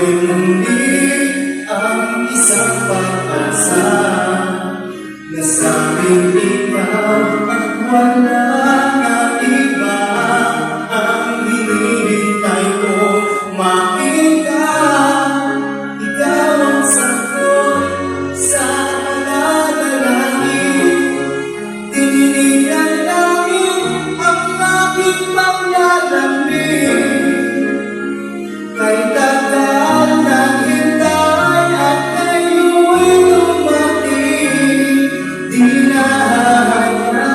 Nabuhay muli ang isang pag-asa. Nasabing ikaw at wala na iba ang hinihintay ko makita. Ikaw ang sagot sa mga dalangin. Tininig ang langit ang aking paglalambing. Kay tagal naghintay at kayo'y dumating. Di na hahayaan na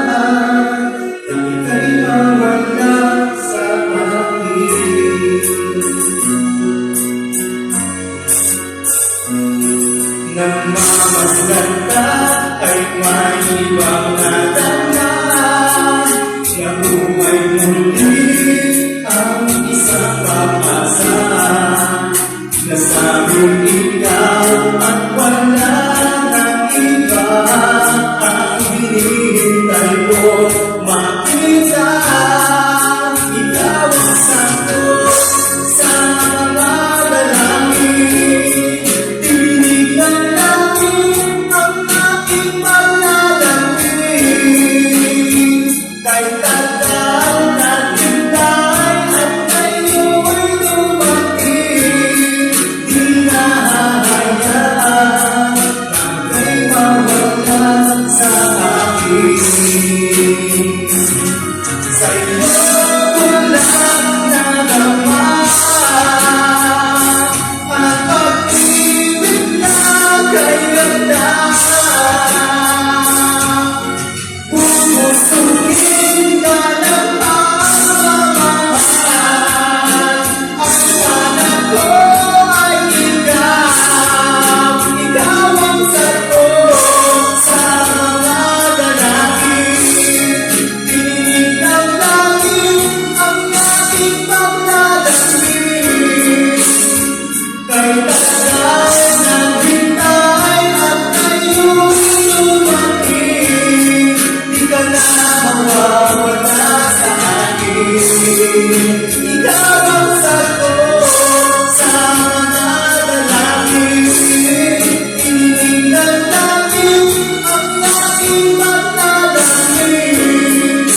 ika'y mawala sa akin. Nang mamasdan ka ay may ibang nadama. Nabuhay muli ang isang pag-asa. Nasabing ikaw at wala nang iba ang hinihintay ko makita. Ikaw ang sagot sa mga dalangin. Tinig ng langit ang aking panalangin. Kahit tagal naghintay at kayo'y dumating. Di na hahayaan na ika'y mawala sa akin. Sa'yo ko lang nalaman ang pag-ibig na kay ganda. Pupusukin ka ng pagmamahal. Ang sana ko ay ikaw. Ikaw ang sagot sa mga dalangin. Tininig ng langit ang aking paglalambing. Kay tagal naghintay at kayo'y dumating. Di ka na mawawala sa akin. Ikaw ang sagot sa mga dalangin. Tininig ng langit ang aking panalangin.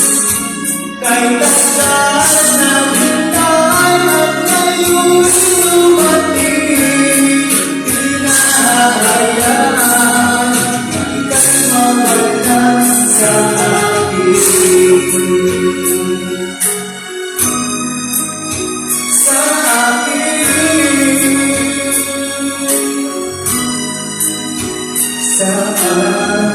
Kay tagal naghintay at kayo'y dumating. Di na hahayaan na ika'y mawala sa akin. Sa akin. Sa akin.